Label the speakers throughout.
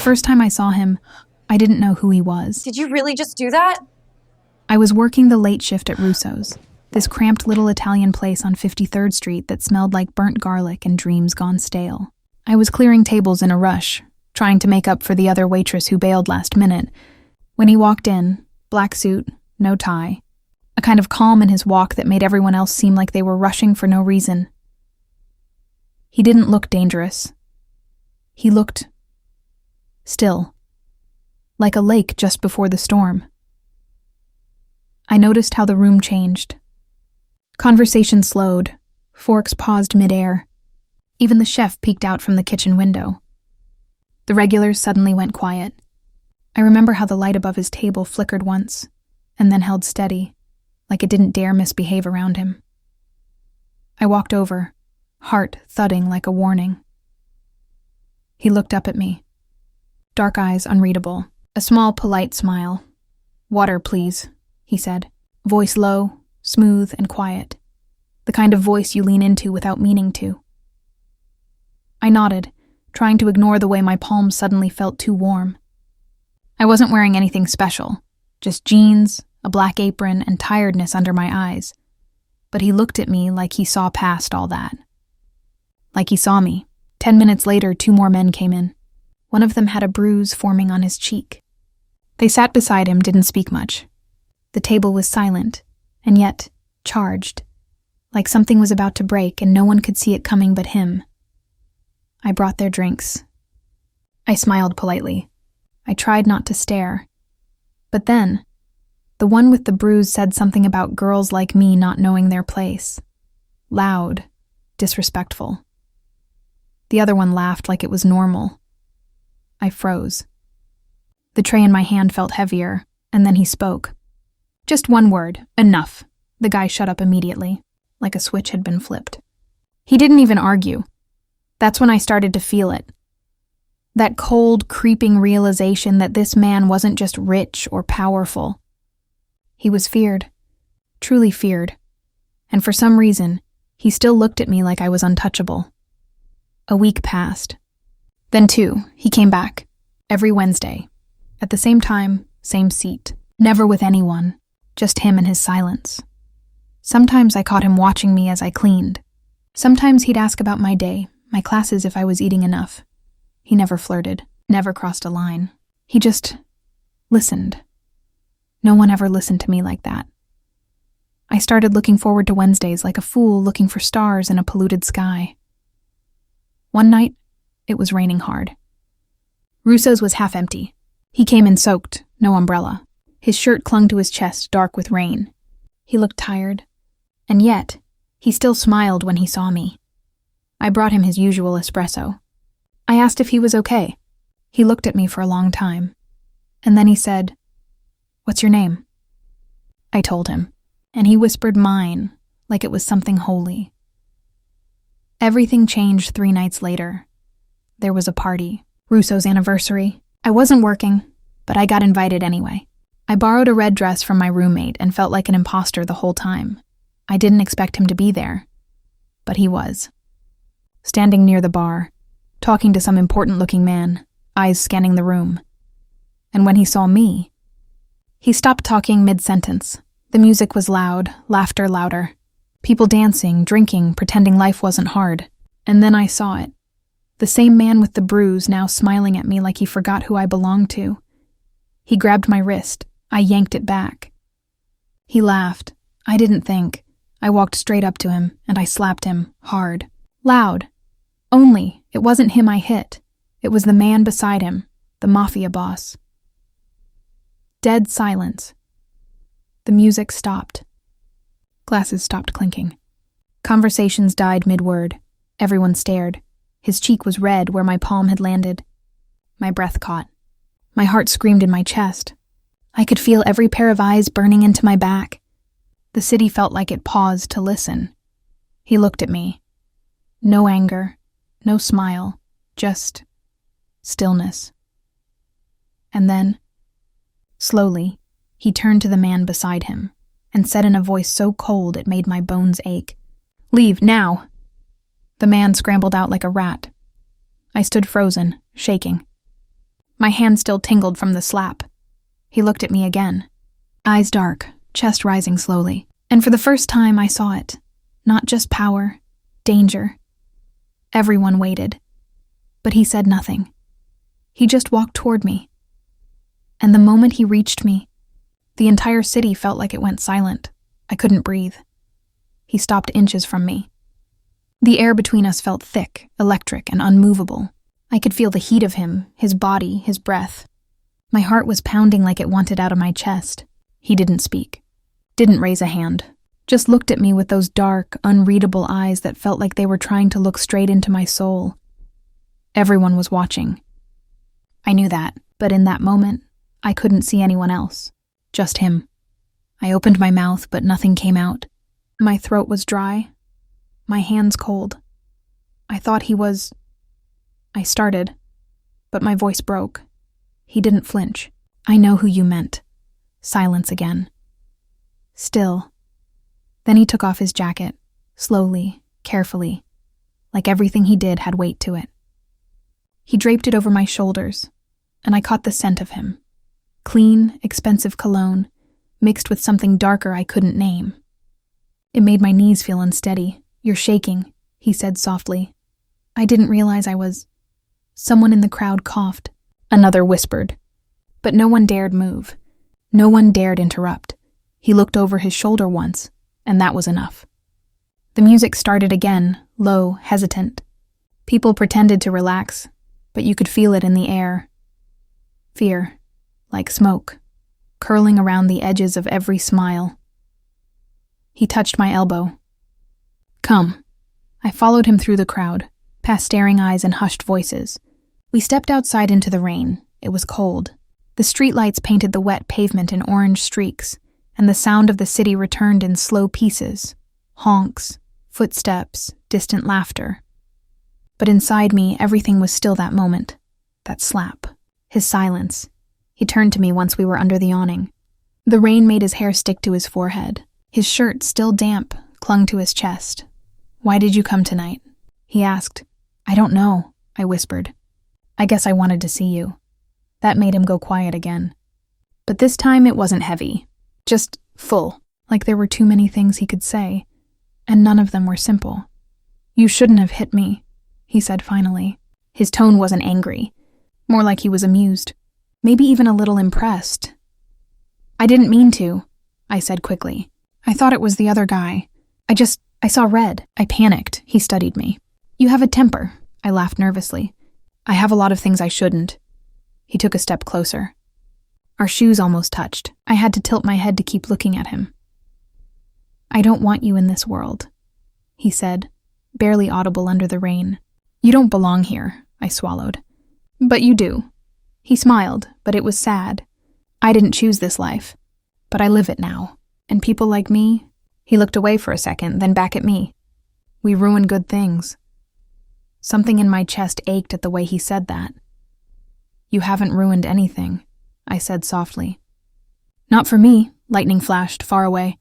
Speaker 1: first time I saw him, I didn't know who he was.
Speaker 2: Did you really just do that?
Speaker 1: I was working the late shift at Russo's, this cramped little Italian place on 53rd Street that smelled like burnt garlic and dreams gone stale. I was clearing tables in a rush, trying to make up for the other waitress who bailed last minute, when he walked in, black suit, no tie, a kind of calm in his walk that made everyone else seem like they were rushing for no reason. He didn't look dangerous. He looked still, like a lake just before the storm. I noticed how the room changed. Conversation slowed, forks paused midair. Even the chef peeked out from the kitchen window. The regulars suddenly went quiet. I remember how the light above his table flickered once, and then held steady, like it didn't dare misbehave around him. I walked over, heart thudding like a warning. He looked up at me. Dark eyes unreadable, a small, polite smile. "Water, please," he said, voice low, smooth and quiet, the kind of voice you lean into without meaning to. I nodded, trying to ignore the way my palms suddenly felt too warm. I wasn't wearing anything special, just jeans, a black apron, and tiredness under my eyes. But he looked at me like he saw past all that. Like he saw me. 10 minutes later, 2 more men came in. One of them had a bruise forming on his cheek. They sat beside him, didn't speak much. The table was silent, and yet charged, like something was about to break and no one could see it coming but him. I brought their drinks. I smiled politely. I tried not to stare. But then, the one with the bruise said something about girls like me not knowing their place. Loud, disrespectful. The other one laughed like it was normal. I froze. The tray in my hand felt heavier, and then he spoke. "Just one word. Enough." The guy shut up immediately, like a switch had been flipped. He didn't even argue. That's when I started to feel it. That cold, creeping realization that this man wasn't just rich or powerful. He was feared, truly feared, and for some reason, he still looked at me like I was untouchable. A week passed. Then 2, he came back, every Wednesday, at the same time, same seat, never with anyone, just him and his silence. Sometimes I caught him watching me as I cleaned. Sometimes he'd ask about my day, my classes if I was eating enough. He never flirted, never crossed a line. He just listened. No one ever listened to me like that. I started looking forward to Wednesdays like a fool looking for stars in a polluted sky. One night, it was raining hard. Russo's was half empty. He came in soaked, no umbrella. His shirt clung to his chest, dark with rain. He looked tired, and yet, he still smiled when he saw me. I brought him his usual espresso. I asked if he was okay. He looked at me for a long time, and then he said, "What's your name?" I told him, and he whispered mine, like it was something holy. Everything changed 3 nights later. There was a party, Russo's anniversary. I wasn't working, but I got invited anyway. I borrowed a red dress from my roommate and felt like an imposter the whole time. I didn't expect him to be there, but he was. Standing near the bar, talking to some important-looking man, eyes scanning the room. And when he saw me, he stopped talking mid-sentence. The music was loud, laughter louder. People dancing, drinking, pretending life wasn't hard. And then I saw it. The same man with the bruise now smiling at me like he forgot who I belonged to. He grabbed my wrist. I yanked it back. He laughed. I didn't think. I walked straight up to him, and I slapped him, hard. Loud. Only, it wasn't him I hit. It was the man beside him, the MAFIA boss. Dead silence. The music stopped. Glasses stopped clinking. Conversations died mid-word. Everyone stared. His cheek was red where my palm had landed. My breath caught. My heart screamed in my chest. I could feel every pair of eyes burning into my back. The city felt like it paused to listen. He looked at me. No anger, no smile, just stillness. And then, slowly, he turned to the man beside him and said in a voice so cold it made my bones ache, "Leave, now!" The man scrambled out like a rat. I stood frozen, shaking. My hand still tingled from the slap. He looked at me again. Eyes dark, chest rising slowly. And for the first time, I saw it. Not just power, danger. Everyone waited. But he said nothing. He just walked toward me. And the moment he reached me, the entire city felt like it went silent. I couldn't breathe. He stopped inches from me. The air between us felt thick, electric, and unmovable. I could feel the heat of him, his body, his breath. My heart was pounding like it wanted out of my chest. He didn't speak. Didn't raise a hand. Just looked at me with those dark, unreadable eyes that felt like they were trying to look straight into my soul. Everyone was watching. I knew that, but in that moment, I couldn't see anyone else. Just him. I opened my mouth, but nothing came out. My throat was dry. My hands cold. I thought he was... I started, but my voice broke. He didn't flinch. I know who you meant. Silence again. Still. Then he took off his jacket, slowly, carefully, like everything he did had weight to it. He draped it over my shoulders, and I caught the scent of him. Clean, expensive cologne, mixed with something darker I couldn't name. It made my knees feel unsteady. You're shaking, he said softly. I didn't realize I was... Someone in the crowd coughed. Another whispered. But no one dared move. No one dared interrupt. He looked over his shoulder once, and that was enough. The music started again, low, hesitant. People pretended to relax, but you could feel it in the air. Fear, like smoke, curling around the edges of every smile. He touched my elbow. Come. I followed him through the crowd, past staring eyes and hushed voices. We stepped outside into the rain. It was cold. The streetlights painted the wet pavement in orange streaks, and the sound of the city returned in slow pieces. Honks, footsteps, distant laughter. But inside me, everything was still that moment. That slap. His silence. He turned to me once we were under the awning. The rain made his hair stick to his forehead. His shirt, still damp, clung to his chest. Why did you come tonight? He asked. I don't know, I whispered. I guess I wanted to see you. That made him go quiet again. But this time it wasn't heavy. Just full, like there were too many things he could say, and none of them were simple. You shouldn't have hit me, he said finally. His tone wasn't angry, more like he was amused, maybe even a little impressed. I didn't mean to, I said quickly. I thought it was the other guy. I saw red. I panicked. He studied me. You have a temper, I laughed nervously. I have a lot of things I shouldn't. He took a step closer. Our shoes almost touched. I had to tilt my head to keep looking at him. I don't want you in this world, he said, barely audible under the rain. You don't belong here, I swallowed. But you do. He smiled, but it was sad. I didn't choose this life, but I live it now. And people like me, he looked away for a second, then back at me. We ruin good things. Something in my chest ached at the way he said that. You haven't ruined anything, I said softly. Not for me, lightning flashed far away.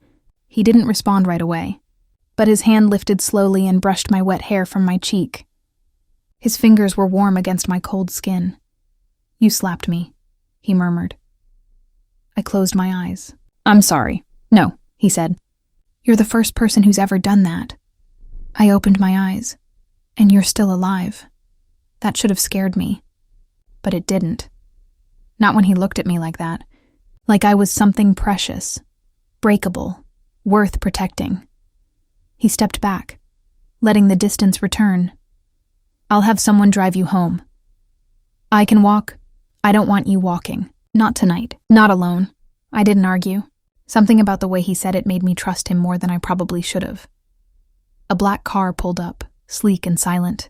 Speaker 1: He didn't respond right away, but his hand lifted slowly and brushed my wet hair from my cheek. His fingers were warm against my cold skin. You slapped me, he murmured. I closed my eyes. I'm sorry. No, he said. You're the first person who's ever done that. I opened my eyes. And you're still alive. That should have scared me. But it didn't. Not when he looked at me like that. Like I was something precious, breakable, worth protecting. He stepped back, letting the distance return. I'll have someone drive you home. I can walk. I don't want you walking. Not tonight. Not alone. I didn't argue. Something about the way he said it made me trust him more than I probably should have. A black car pulled up, sleek and silent.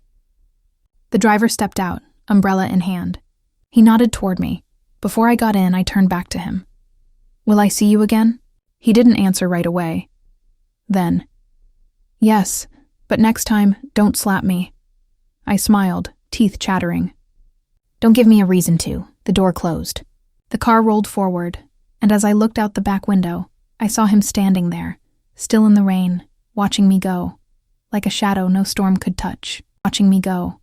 Speaker 1: The driver stepped out, umbrella in hand. He nodded toward me. Before I got in, I turned back to him. Will I see you again? He didn't answer right away. Then, yes, but next time, don't slap me. I smiled, teeth chattering. Don't give me a reason to. The door closed. The car rolled forward, and as I looked out the back window, I saw him standing there, still in the rain, watching me go. Like a shadow no storm could touch, watching me go,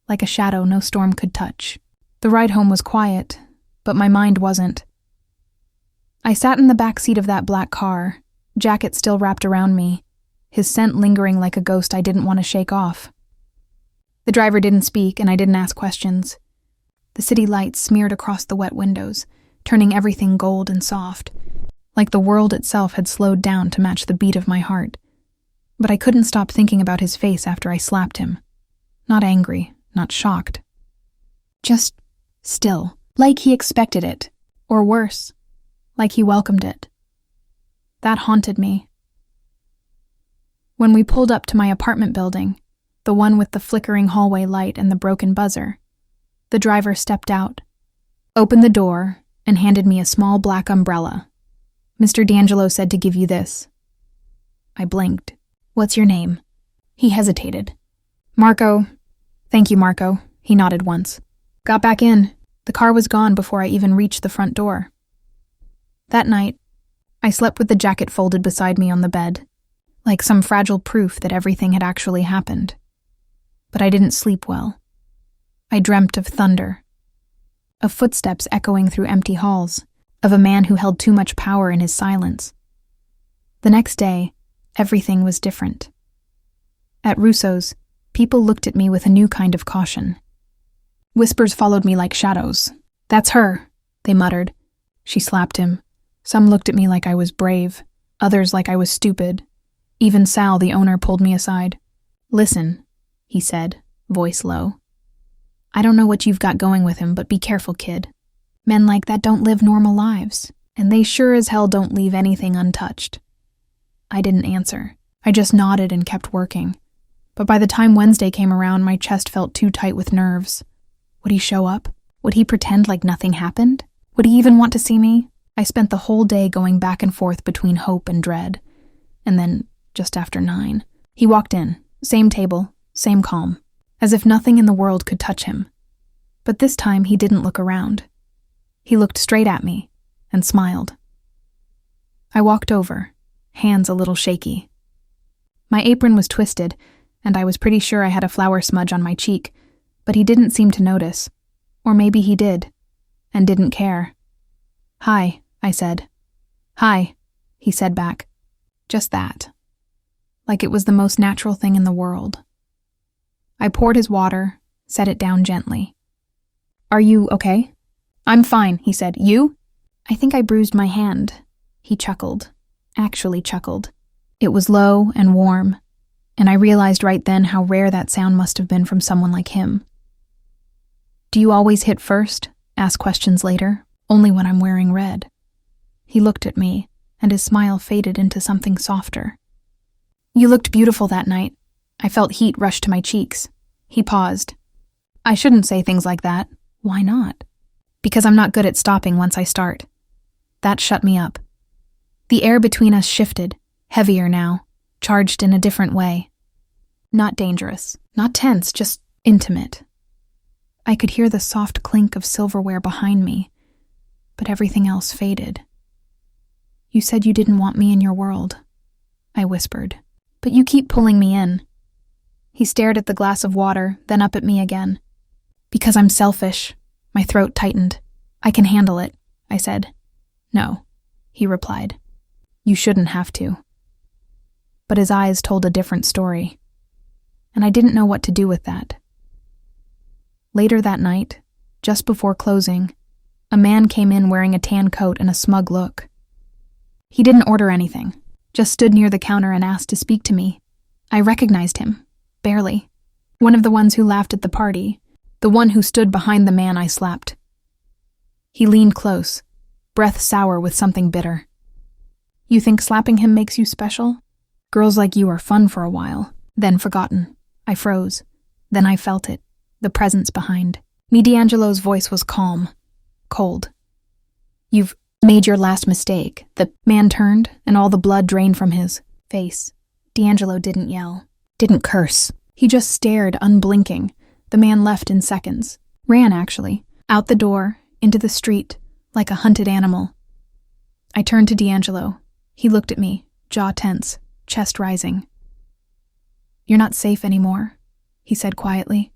Speaker 1: like a shadow no storm could touch. The ride home was quiet, but my mind wasn't. I sat in the back seat of that black car, jacket still wrapped around me, his scent lingering like a ghost I didn't want to shake off. The driver didn't speak, and I didn't ask questions. The city lights smeared across the wet windows, turning everything gold and soft, like the world itself had slowed down to match the beat of my heart. But I couldn't stop thinking about his face after I slapped him. Not angry, not shocked. Just still, like he expected it, or worse, like he welcomed it. That haunted me. When we pulled up to my apartment building, the one with the flickering hallway light and the broken buzzer, the driver stepped out, opened the door, and handed me a small black umbrella. "Mr. D'Angelo said to give you this." I blinked. "What's your name?" He hesitated. "Marco." "Thank you, Marco." He nodded once. Got back in. The car was gone before I even reached the front door. That night, I slept with the jacket folded beside me on the bed, like some fragile proof that everything had actually happened. But I didn't sleep well. I dreamt of thunder, of footsteps echoing through empty halls, of a man who held too much power in his silence. The next day, everything was different. At Russo's, people looked at me with a new kind of caution. Whispers followed me like shadows. "That's her," they muttered. She slapped him. Some looked at me like I was brave, others like I was stupid. Even Sal, the owner, pulled me aside. "Listen," he said, voice low. "I don't know what you've got going with him, but be careful, kid. Men like that don't live normal lives, and they sure as hell don't leave anything untouched." I didn't answer. I just nodded and kept working. But by the time Wednesday came around, my chest felt too tight with nerves. Would he show up? Would he pretend like nothing happened? Would he even want to see me? I spent the whole day going back and forth between hope and dread. And then, just after 9, he walked in. Same table, same calm, as if nothing in the world could touch him. But this time he didn't look around. He looked straight at me and smiled. I walked over, hands a little shaky. My apron was twisted, and I was pretty sure I had a flour smudge on my cheek, but he didn't seem to notice. Or maybe he did, and didn't care. "Hi," I said. "Hi," he said back. Just that. Like it was the most natural thing in the world. I poured his water, set it down gently. "Are you okay?" "I'm fine," he said. "You?" "I think I bruised my hand." He chuckled. Actually chuckled. It was low and warm, and I realized right then how rare that sound must have been from someone like him. "Do you always hit first?" Ask questions later. "Only when I'm wearing red." He looked at me, and his smile faded into something softer. "You looked beautiful that night." I felt heat rush to my cheeks. He paused. "I shouldn't say things like that." "Why not?" "Because I'm not good at stopping once I start." That shut me up. The air between us shifted, heavier now, charged in a different way. Not dangerous, not tense, just intimate. I could hear the soft clink of silverware behind me, but everything else faded. "You said you didn't want me in your world," I whispered, "but you keep pulling me in." He stared at the glass of water, then up at me again. "Because I'm selfish." My throat tightened. "I can handle it," I said. "No," he replied. "You shouldn't have to." But his eyes told a different story, and I didn't know what to do with that. Later that night, just before closing, a man came in wearing a tan coat and a smug look. He didn't order anything, just stood near the counter and asked to speak to me. I recognized him, barely. One of the ones who laughed at the party, the one who stood behind the man I slapped. He leaned close, breath sour with something bitter. "You think slapping him makes you special? Girls like you are fun for a while, then forgotten." I froze. Then I felt it, the presence behind. Me D'Angelo's voice was calm, cold. "You've made your last mistake." The man turned, and all the blood drained from his face. D'Angelo didn't yell, didn't curse. He just stared, unblinking. The man left in seconds. Ran, actually. Out the door, into the street, like a hunted animal. I turned to D'Angelo. He looked at me, jaw tense, chest rising. "You're not safe anymore," he said quietly.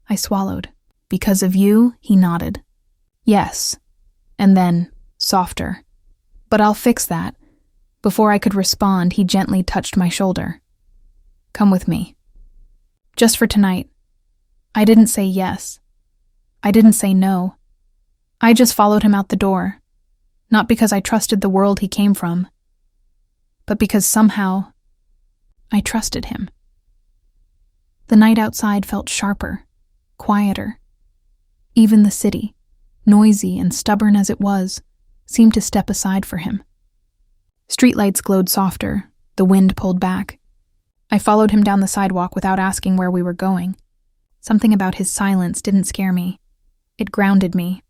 Speaker 1: I swallowed. Because of you, he nodded. Yes. And then, softer. But I'll fix that. Before I could respond, he gently touched my shoulder. Come with me. Just for tonight. I didn't say yes. I didn't say no. I just followed him out the door. Not because I trusted the world he came from, but because somehow I trusted him. The night outside felt sharper, quieter. Even the city, noisy and stubborn as it was, seemed to step aside for him. Streetlights glowed softer, the wind pulled back. I followed him down the sidewalk without asking where we were going. Something about his silence didn't scare me. It grounded me.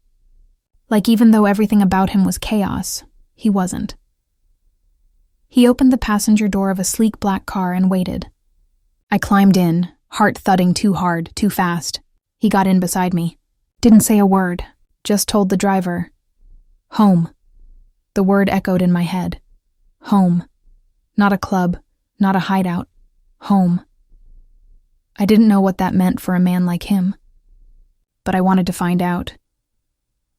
Speaker 1: Like even though everything about him was chaos, he wasn't. He opened the passenger door of a sleek black car and waited. I climbed in, heart thudding too hard, too fast. He got in beside me. Didn't say a word, just told the driver, "Home." The word echoed in my head. Home. Not a club, not a hideout. Home. I didn't know what that meant for a man like him, but I wanted to find out.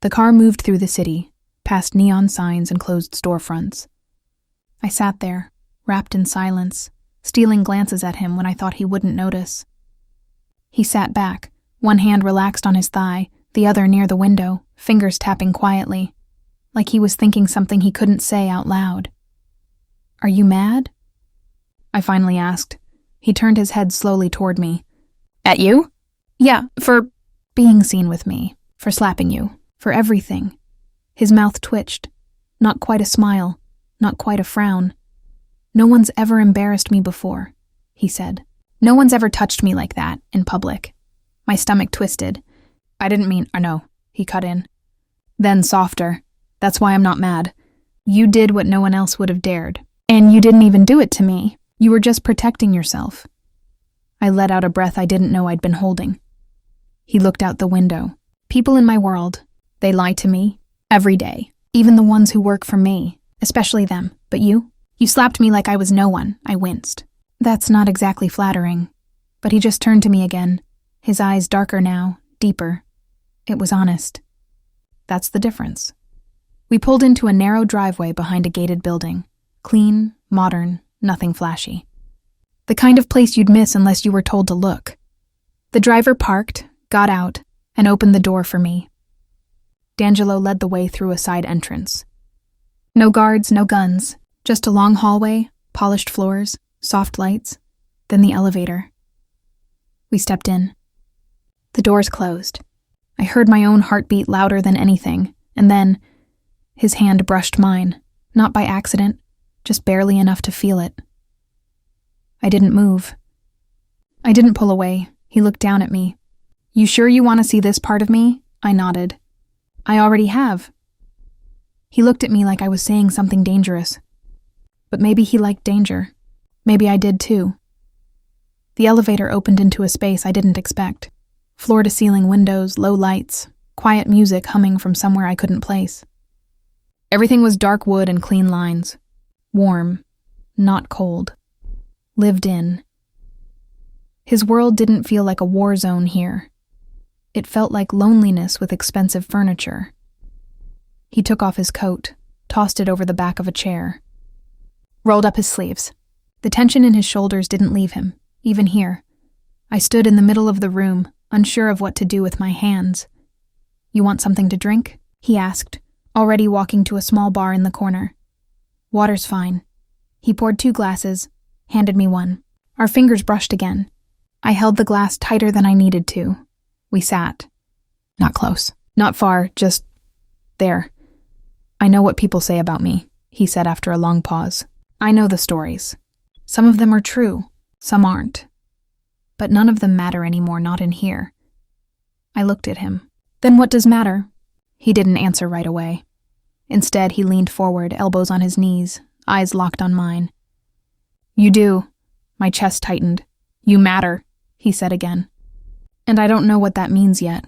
Speaker 1: The car moved through the city, past neon signs and closed storefronts. I sat there, wrapped in silence, stealing glances at him when I thought he wouldn't notice. He sat back, one hand relaxed on his thigh, the other near the window, fingers tapping quietly, like he was thinking something he couldn't say out loud. Are you mad? I finally asked. He turned his head slowly toward me. At you? Yeah, for being seen with me, for slapping you, for everything. His mouth twitched. Not quite a smile, not quite a frown. No one's ever embarrassed me before, he said. No one's ever touched me like that, in public. My stomach twisted. I didn't mean, no, he cut in. Then softer. That's why I'm not mad. You did what no one else would have dared. And you didn't even do it to me. You were just protecting yourself. I let out a breath I didn't know I'd been holding. He looked out the window. People in my world, they lie to me every day. Even the ones who work for me, especially them. But you slapped me like I was no one. I winced. That's not exactly flattering. But he just turned to me again, his eyes darker now, deeper. It was honest. That's the difference. We pulled into a narrow driveway behind a gated building. Clean, modern, nothing flashy. The kind of place you'd miss unless you were told to look. The driver parked, got out, and opened the door for me. D'Angelo led the way through a side entrance. No guards, no guns, just a long hallway, polished floors, soft lights, then the elevator. We stepped in. The doors closed. I heard my own heartbeat louder than anything, and then his hand brushed mine, not by accident, just barely enough to feel it. I didn't move. I didn't pull away. He looked down at me. You sure you want to see this part of me? I nodded. I already have. He looked at me like I was saying something dangerous. But maybe he liked danger. Maybe I did too. The elevator opened into a space I didn't expect. Floor-to-ceiling windows, low lights, quiet music humming from somewhere I couldn't place. Everything was dark wood and clean lines. Warm, not cold. Lived in. His world didn't feel like a war zone here. It felt like loneliness with expensive furniture. He took off his coat, tossed it over the back of a chair. Rolled up his sleeves. The tension in his shoulders didn't leave him, even here. I stood in the middle of the room, unsure of what to do with my hands. You want something to drink? He asked, already walking to a small bar in the corner. Water's fine. He poured 2 glasses, handed me one. Our fingers brushed again. I held the glass tighter than I needed to. We sat. Not close. Not far, just there. I know what people say about me, he said after a long pause. I know the stories. Some of them are true, some aren't. But none of them matter anymore, not in here. I looked at him. Then what does matter? He didn't answer right away. Instead, he leaned forward, elbows on his knees, eyes locked on mine. You do. My chest tightened. You matter, he said again. And I don't know what that means yet.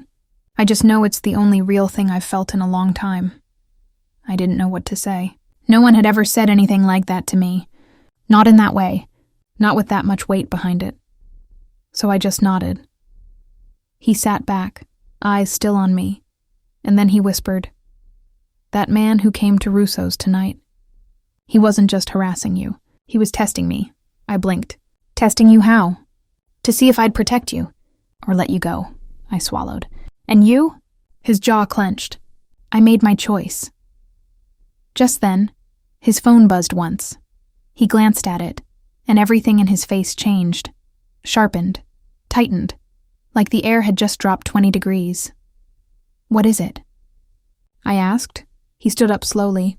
Speaker 1: I just know it's the only real thing I've felt in a long time. I didn't know what to say. No one had ever said anything like that to me. Not in that way. Not with that much weight behind it. So I just nodded. He sat back, eyes still on me, and then he whispered, "That man who came to Russo's tonight. He wasn't just harassing you. He was testing me." I blinked. "Testing you how?" "To see if I'd protect you. Or let you go." I swallowed. "And you?" His jaw clenched. I made my choice. Just then, his phone buzzed once. He glanced at it, and everything in his face changed, sharpened, tightened, like the air had just dropped 20 degrees. "What is it?" I asked. He stood up slowly.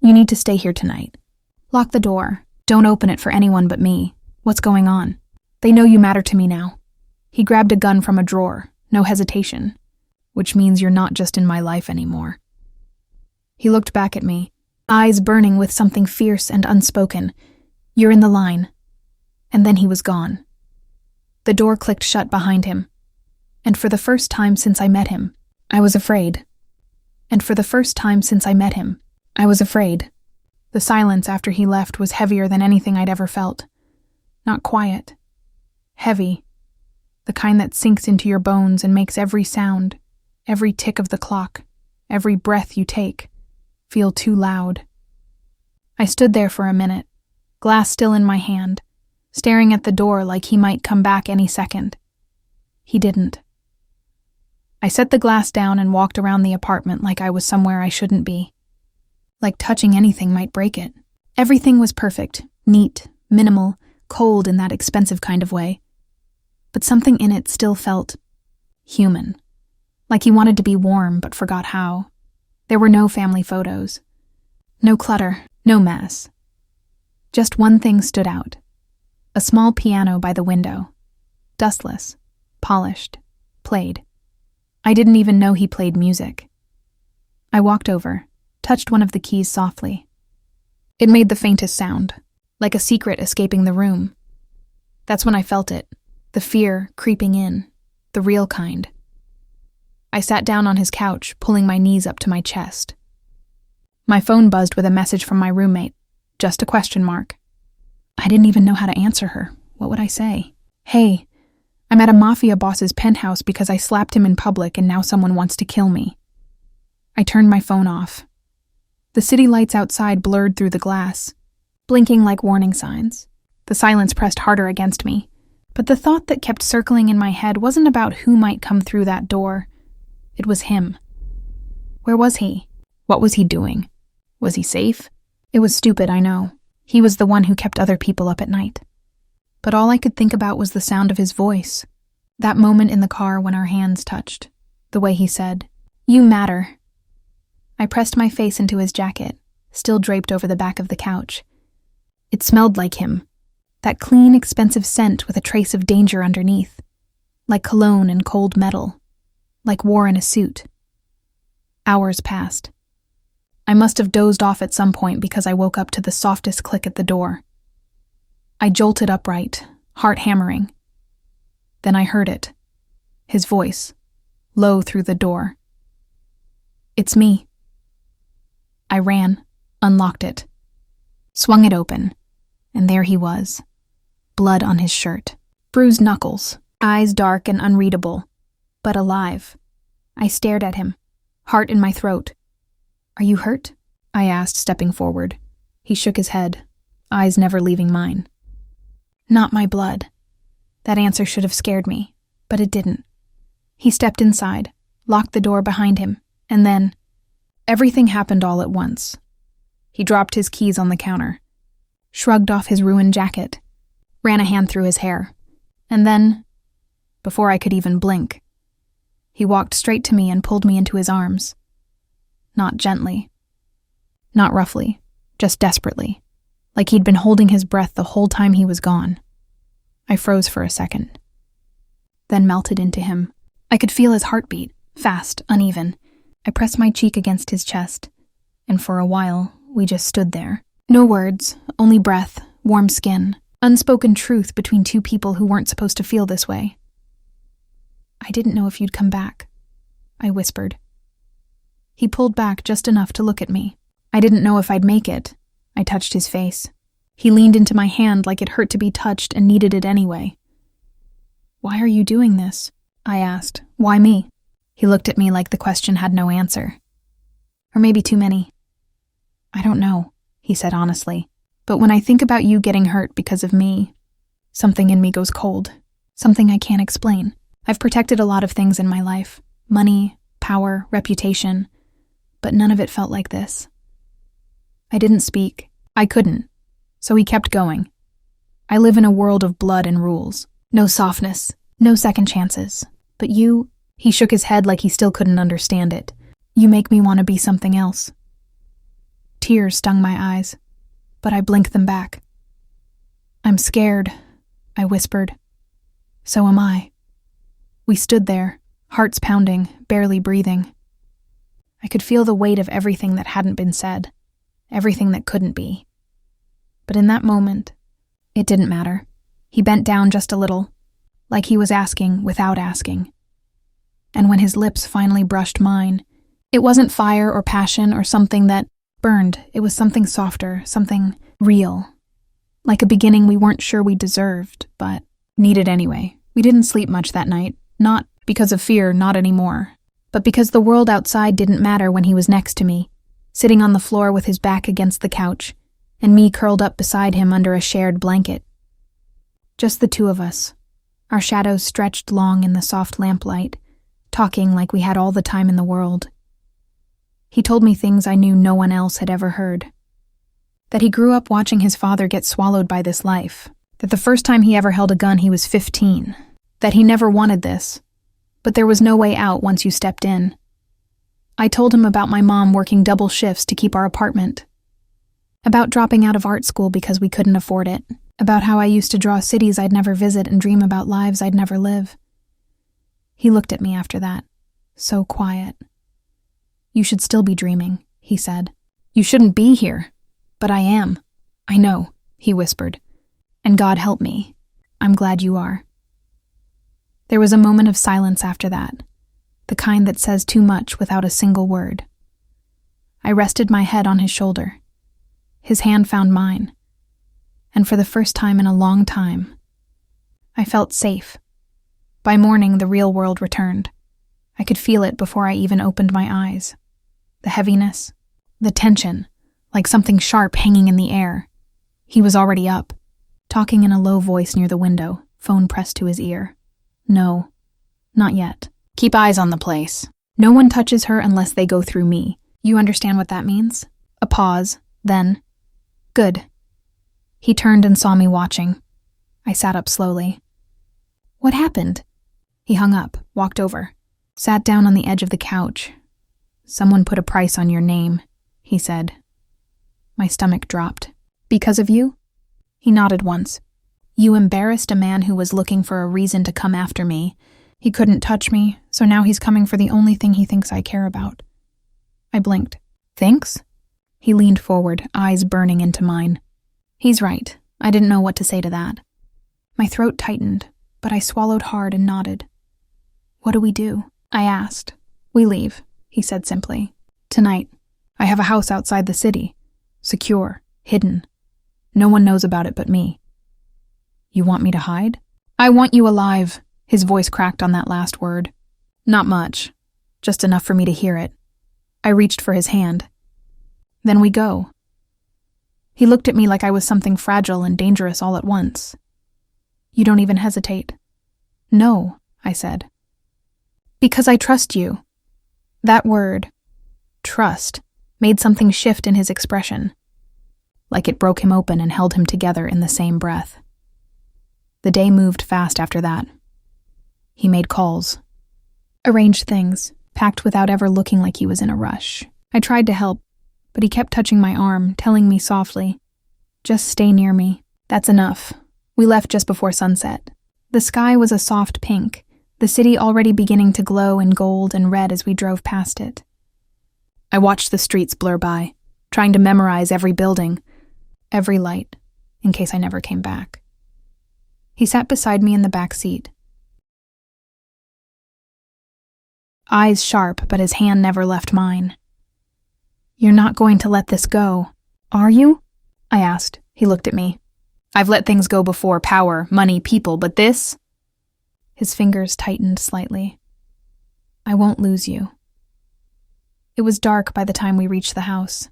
Speaker 1: "You need to stay here tonight. Lock the door. Don't open it for anyone but me. What's going on? They know you matter to me now." He grabbed a gun from a drawer, no hesitation, which means you're not just in my life anymore. He looked back at me, eyes burning with something fierce and unspoken. "You're in the line." And then he was gone. The door clicked shut behind him. And for the first time since I met him, I was afraid. The silence after he left was heavier than anything I'd ever felt. Not quiet. Heavy. The kind that sinks into your bones and makes every sound, every tick of the clock, every breath you take, feel too loud. I stood there for a minute, glass still in my hand, staring at the door like he might come back any second. He didn't. I set the glass down and walked around the apartment like I was somewhere I shouldn't be. Like touching anything might break it. Everything was perfect, neat, minimal, cold in that expensive kind of way. But something in it still felt human. Like he wanted to be warm but forgot how. There were no family photos. No clutter, no mess. Just one thing stood out. A small piano by the window. Dustless, polished, played. I didn't even know he played music. I walked over, touched one of the keys softly. It made the faintest sound, like a secret escaping the room. That's when I felt it, the fear creeping in, the real kind. I sat down on his couch, pulling my knees up to my chest. My phone buzzed with a message from my roommate, just a question mark. I didn't even know how to answer her. What would I say? "Hey, I'm at a mafia boss's penthouse because I slapped him in public and now someone wants to kill me." I turned my phone off. The city lights outside blurred through the glass, blinking like warning signs. The silence pressed harder against me, but the thought that kept circling in my head wasn't about who might come through that door. It was him. Where was he? What was he doing? Was he safe? It was stupid, I know. He was the one who kept other people up at night. But all I could think about was the sound of his voice. That moment in the car when our hands touched. The way he said, "You matter." I pressed my face into his jacket, still draped over the back of the couch. It smelled like him. That clean, expensive scent with a trace of danger underneath. Like cologne and cold metal. Like war in a suit. Hours passed. I must have dozed off at some point because I woke up to the softest click at the door. I jolted upright, heart hammering. Then I heard it. His voice, low through the door. "It's me." I ran, unlocked it, swung it open, and there he was. Blood on his shirt, bruised knuckles, eyes dark and unreadable, but alive. I stared at him, heart in my throat. "Are you hurt?" I asked, stepping forward. He shook his head, eyes never leaving mine. Not my blood. That answer should have scared me, but it didn't. He stepped inside, locked the door behind him, and then everything happened all at once. He dropped his keys on the counter, shrugged off his ruined jacket, ran a hand through his hair, and then, before I could even blink, he walked straight to me and pulled me into his arms. Not gently. Not roughly, just desperately, like he'd been holding his breath the whole time he was gone. I froze for a second, then melted into him. I could feel his heartbeat, fast, uneven. I pressed my cheek against his chest, and for a while, we just stood there. No words, only breath, warm skin, unspoken truth between two people who weren't supposed to feel this way. "I didn't know if you'd come back," I whispered. He pulled back just enough to look at me. "I didn't know if I'd make it." I touched his face. He leaned into my hand like it hurt to be touched and needed it anyway. "Why are you doing this?" I asked. "Why me?" He looked at me like the question had no answer. Or maybe too many. I don't know, he said honestly. But when I think about you getting hurt because of me, something in me goes cold. Something I can't explain. I've protected a lot of things in my life. Money, power, reputation. But none of it felt like this. I didn't speak. I couldn't. So he kept going. I live in a world of blood and rules. No softness. No second chances. But you, he shook his head like he still couldn't understand it. You make me want to be something else. Tears stung my eyes, but I blinked them back. I'm scared, I whispered. So am I. We stood there, hearts pounding, barely breathing. I could feel the weight of everything that hadn't been said, everything that couldn't be. But in that moment, it didn't matter. He bent down just a little, like he was asking without asking. And when his lips finally brushed mine, it wasn't fire or passion or something that burned. It was something softer, something real. Like a beginning we weren't sure we deserved, but needed anyway. We didn't sleep much that night, not because of fear, not anymore, but because the world outside didn't matter when he was next to me, sitting on the floor with his back against the couch, and me curled up beside him under a shared blanket. Just the two of us, our shadows stretched long in the soft lamplight, talking like we had all the time in the world. He told me things I knew no one else had ever heard. That he grew up watching his father get swallowed by this life. That the first time he ever held a gun he was 15. That he never wanted this. But there was no way out once you stepped in. I told him about my mom working double shifts to keep our apartment. About dropping out of art school because we couldn't afford it. About how I used to draw cities I'd never visit and dream about lives I'd never live. He looked at me after that, so quiet. You should still be dreaming, he said. You shouldn't be here. But I am. I know, he whispered. And God help me. I'm glad you are. There was a moment of silence after that, the kind that says too much without a single word. I rested my head on his shoulder. His hand found mine. And for the first time in a long time, I felt safe. By morning, the real world returned. I could feel it before I even opened my eyes. The heaviness, the tension, like something sharp hanging in the air. He was already up, talking in a low voice near the window, phone pressed to his ear. No, not yet. Keep eyes on the place. No one touches her unless they go through me. You understand what that means? A pause, then, good. He turned and saw me watching. I sat up slowly. What happened? He hung up, walked over, sat down on the edge of the couch. Someone put a price on your name, he said. My stomach dropped. Because of you? He nodded once. You embarrassed a man who was looking for a reason to come after me. He couldn't touch me, so now he's coming for the only thing he thinks I care about. I blinked. Thinks? He leaned forward, eyes burning into mine. He's right. I didn't know what to say to that. My throat tightened, but I swallowed hard and nodded. What do we do? I asked. We leave, he said simply. Tonight. I have a house outside the city. Secure. Hidden. No one knows about it but me. You want me to hide? I want you alive. His voice cracked on that last word. Not much. Just enough for me to hear it. I reached for his hand. Then we go. He looked at me like I was something fragile and dangerous all at once. You don't even hesitate. No, I said. Because I trust you. That word, trust, made something shift in his expression, like it broke him open and held him together in the same breath. The day moved fast after that. He made calls, arranged things, packed without ever looking like he was in a rush. I tried to help, but he kept touching my arm, telling me softly, just stay near me. That's enough. We left just before sunset. The sky was a soft pink, the city already beginning to glow in gold and red as we drove past it. I watched the streets blur by, trying to memorize every building, every light, in case I never came back. He sat beside me in the back seat. Eyes sharp, but his hand never left mine. You're not going to let this go, are you? I asked. He looked at me. I've let things go before, power, money, people, but this? His fingers tightened slightly. I won't lose you. It was dark by the time we reached the house.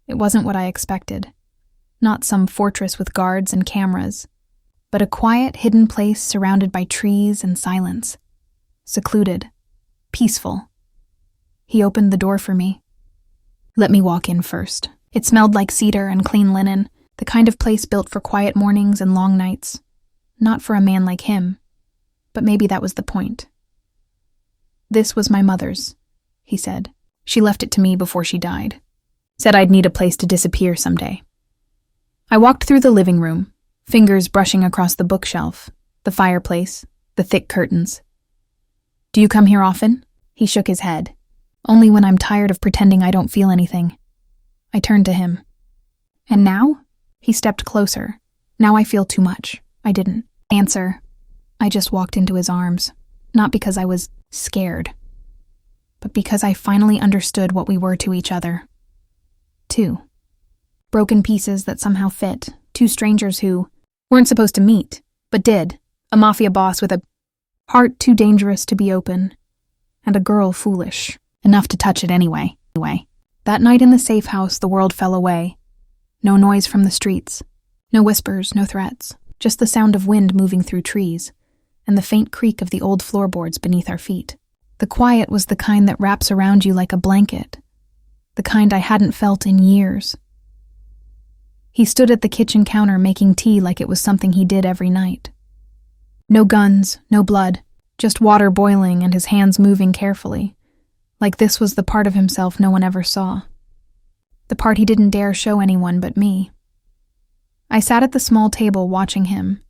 Speaker 1: It wasn't what I expected. Not some fortress with guards and cameras, but a quiet, hidden place surrounded by trees and silence. Secluded. Peaceful. He opened the door for me. Let me walk in first. It smelled like cedar and clean linen, the kind of place built for quiet mornings and long nights. Not for a man like him, but maybe that was the point. This was my mother's, he said. She left it to me before she died. Said I'd need a place to disappear someday. I walked through the living room, fingers brushing across the bookshelf, the fireplace, the thick curtains. Do you come here often? He shook his head. Only when I'm tired of pretending I don't feel anything. I turned to him. And now? He stepped closer. Now I feel too much. I didn't answer. I just walked into his arms, not because I was scared, but because I finally understood what we were to each other. Two broken pieces that somehow fit, two strangers who weren't supposed to meet, but did, a mafia boss with a heart too dangerous to be open, and a girl foolish enough to touch it anyway. That night in the safe house, the world fell away. No noise from the streets, no whispers, no threats, just the sound of wind moving through trees, and the faint creak of the old floorboards beneath our feet. The quiet was the kind that wraps around you like a blanket, the kind I hadn't felt in years. He stood at the kitchen counter making tea like it was something he did every night. No guns, no blood, just water boiling and his hands moving carefully, like this was the part of himself no one ever saw. The part he didn't dare show anyone but me. I sat at the small table watching him,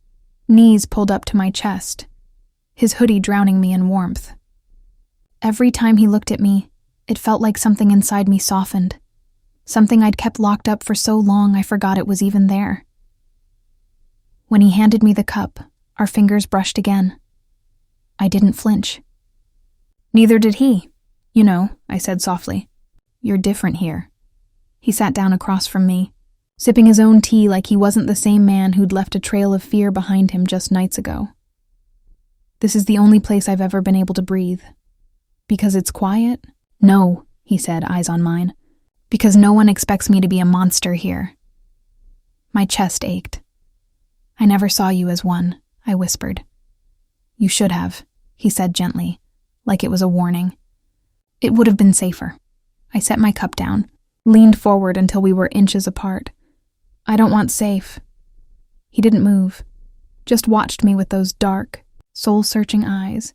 Speaker 1: knees pulled up to my chest, his hoodie drowning me in warmth. Every time he looked at me, it felt like something inside me softened, something I'd kept locked up for so long I forgot it was even there. When he handed me the cup, our fingers brushed again. I didn't flinch. Neither did he. You know, I said softly. You're different here. He sat down across from me, sipping his own tea like he wasn't the same man who'd left a trail of fear behind him just nights ago. This is the only place I've ever been able to breathe. Because it's quiet? No, he said, eyes on mine. Because no one expects me to be a monster here. My chest ached. I never saw you as one, I whispered. You should have, he said gently, like it was a warning. It would have been safer. I set my cup down, leaned forward until we were inches apart. I don't want safe. He didn't move, just watched me with those dark, soul-searching eyes,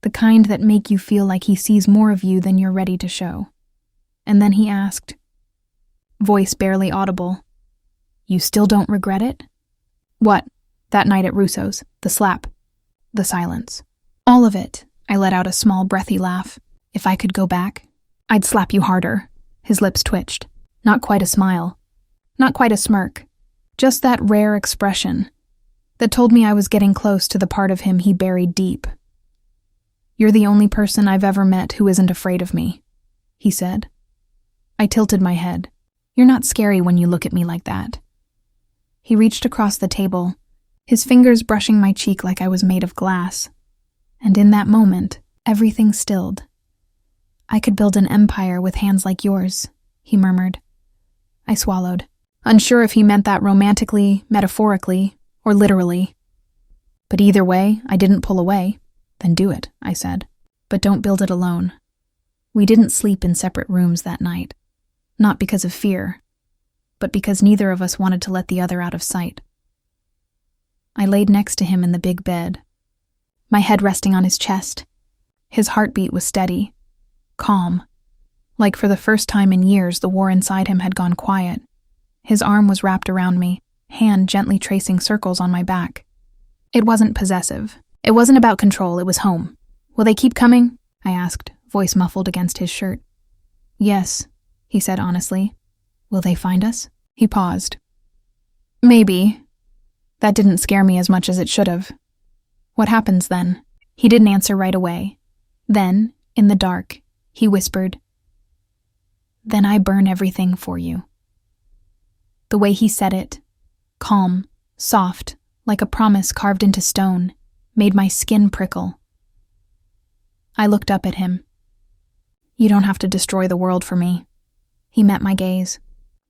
Speaker 1: the kind that make you feel like he sees more of you than you're ready to show. And then he asked, voice barely audible, You still don't regret it? What? That night at Russo's, the slap, the silence. All of it. I let out a small breathy laugh. If I could go back, I'd slap you harder. His lips twitched. Not quite a smile. Not quite a smirk. Just that rare expression that told me I was getting close to the part of him he buried deep. You're the only person I've ever met who isn't afraid of me, he said. I tilted my head. You're not scary when you look at me like that. He reached across the table, his fingers brushing my cheek like I was made of glass. And in that moment, everything stilled. I could build an empire with hands like yours, he murmured. I swallowed, unsure if he meant that romantically, metaphorically, or literally. But either way, I didn't pull away. Then do it, I said. But don't build it alone. We didn't sleep in separate rooms that night. Not because of fear, but because neither of us wanted to let the other out of sight. I laid next to him in the big bed, my head resting on his chest. His heartbeat was steady, calm. Like for the first time in years, the war inside him had gone quiet. His arm was wrapped around me, hand gently tracing circles on my back. It wasn't possessive. It wasn't about control, it was home. Will they keep coming? I asked, voice muffled against his shirt. Yes, he said honestly. Will they find us? He paused. Maybe. That didn't scare me as much as it should have. What happens then? He didn't answer right away. Then, in the dark, he whispered, Then I burn everything for you. The way he said it, calm, soft, like a promise carved into stone, made my skin prickle. I looked up at him. You don't have to destroy the world for me. He met my gaze.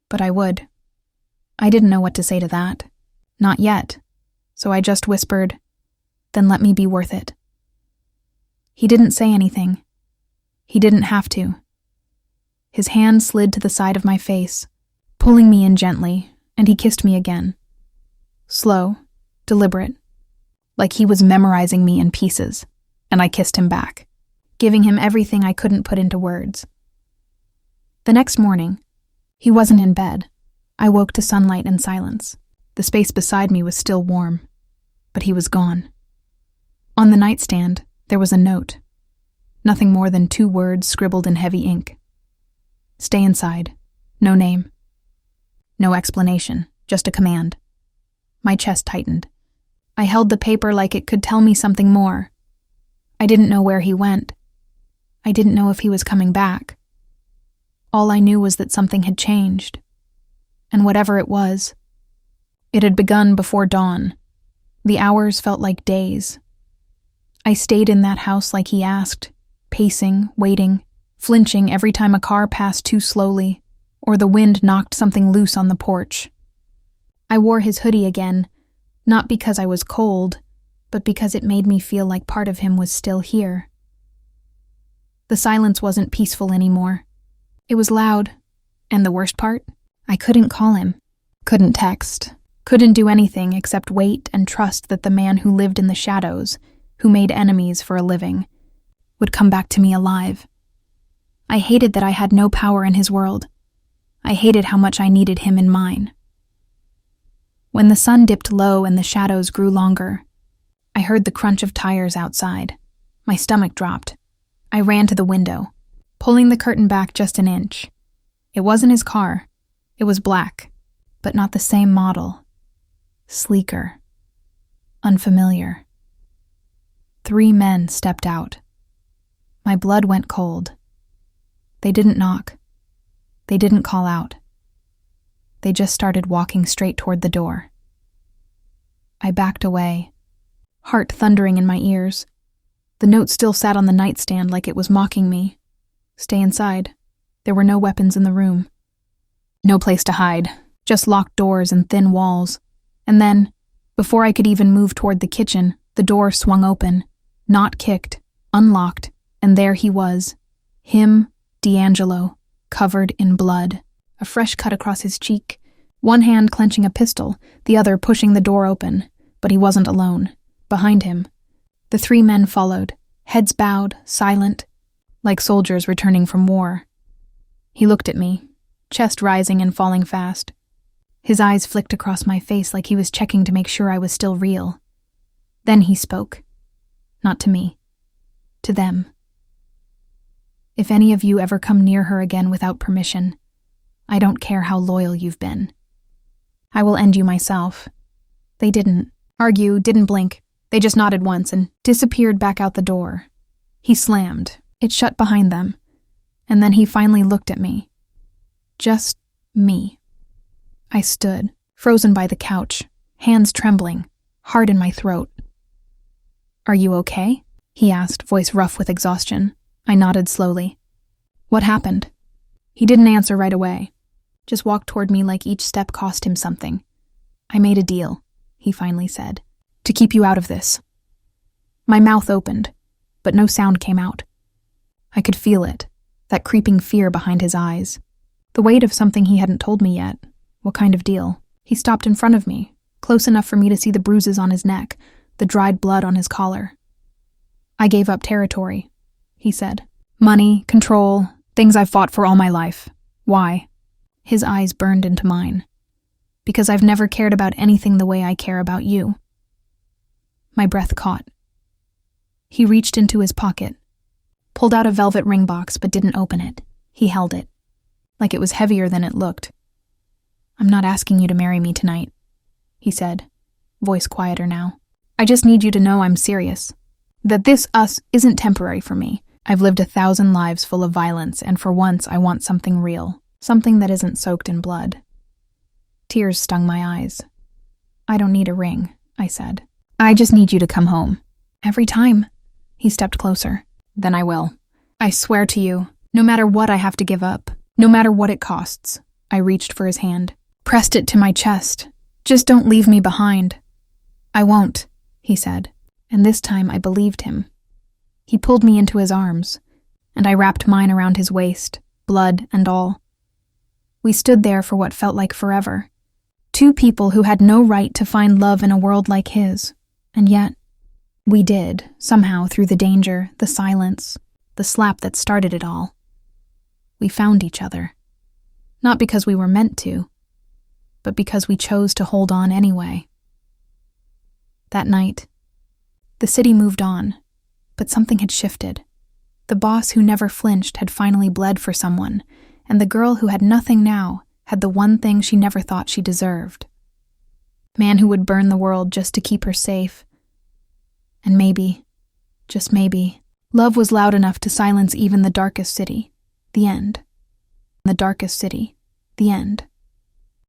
Speaker 1: But I would. I didn't know what to say to that. Not yet. So I just whispered, then let me be worth it. He didn't say anything. He didn't have to. His hand slid to the side of my face, pulling me in gently, and he kissed me again. Slow, deliberate, like he was memorizing me in pieces, and I kissed him back, giving him everything I couldn't put into words. The next morning, he wasn't in bed. I woke to sunlight and silence. The space beside me was still warm, but he was gone. On the nightstand, there was a note. Nothing more than 2 words scribbled in heavy ink. Stay inside. No name. No explanation, just a command. My chest tightened. I held the paper like it could tell me something more. I didn't know where he went. I didn't know if he was coming back. All I knew was that something had changed. And whatever it was, it had begun before dawn. The hours felt like days. I stayed in that house like he asked, pacing, waiting, flinching every time a car passed too slowly, or the wind knocked something loose on the porch. I wore his hoodie again, not because I was cold, but because it made me feel like part of him was still here. The silence wasn't peaceful anymore. It was loud, and the worst part? I couldn't call him, couldn't text, couldn't do anything except wait and trust that the man who lived in the shadows, who made enemies for a living, would come back to me alive. I hated that I had no power in his world. I hated how much I needed him in mine. When the sun dipped low and the shadows grew longer, I heard the crunch of tires outside. My stomach dropped. I ran to the window, pulling the curtain back just an inch. It wasn't his car. It was black, but not the same model. Sleeker. Unfamiliar. 3 men stepped out. My blood went cold. They didn't knock. They didn't call out. They just started walking straight toward the door. I backed away, heart thundering in my ears. The note still sat on the nightstand like it was mocking me. Stay inside. There were no weapons in the room. No place to hide, just locked doors and thin walls. And then, before I could even move toward the kitchen, the door swung open, not kicked, unlocked, and there he was. Him, D'Angelo, covered in blood, a fresh cut across his cheek, one hand clenching a pistol, the other pushing the door open. But he wasn't alone. Behind him, the 3 men followed, heads bowed, silent, like soldiers returning from war. He looked at me, chest rising and falling fast. His eyes flicked across my face like he was checking to make sure I was still real. Then he spoke. Not to me. To them. If any of you ever come near her again without permission, I don't care how loyal you've been. I will end you myself. They didn't argue, didn't blink. They just nodded once and disappeared back out the door. He slammed. It shut behind them. And then he finally looked at me. Just me. I stood, frozen by the couch, hands trembling, heart in my throat. Are you okay? He asked, voice rough with exhaustion. I nodded slowly. What happened? He didn't answer right away. Just walked toward me like each step cost him something. I made a deal, he finally said, to keep you out of this. My mouth opened, but no sound came out. I could feel it, that creeping fear behind his eyes. The weight of something he hadn't told me yet. What kind of deal? He stopped in front of me, close enough for me to see the bruises on his neck, the dried blood on his collar. I gave up territory, he said. Money, control, things I've fought for all my life. Why? His eyes burned into mine. Because I've never cared about anything the way I care about you. My breath caught. He reached into his pocket, pulled out a velvet ring box but didn't open it. He held it, like it was heavier than it looked. I'm not asking you to marry me tonight, he said, voice quieter now. I just need you to know I'm serious. That this us isn't temporary for me. I've lived 1,000 lives full of violence, and for once I want something real, something that isn't soaked in blood. Tears stung my eyes. I don't need a ring, I said. I just need you to come home. Every time. He stepped closer. Then I will. I swear to you, no matter what I have to give up, no matter what it costs. I reached for his hand, pressed it to my chest. Just don't leave me behind. I won't, he said, and this time I believed him. He pulled me into his arms, and I wrapped mine around his waist, blood and all. We stood there for what felt like forever. Two people who had no right to find love in a world like his, and yet we did, somehow, through the danger, the silence, the slap that started it all. We found each other. Not because we were meant to, but because we chose to hold on anyway. That night, the city moved on, but something had shifted. The boss who never flinched had finally bled for someone, and the girl who had nothing now had the one thing she never thought she deserved. Man who would burn the world just to keep her safe. And maybe, just maybe, love was loud enough to silence even the darkest city. The end. The darkest city. The end.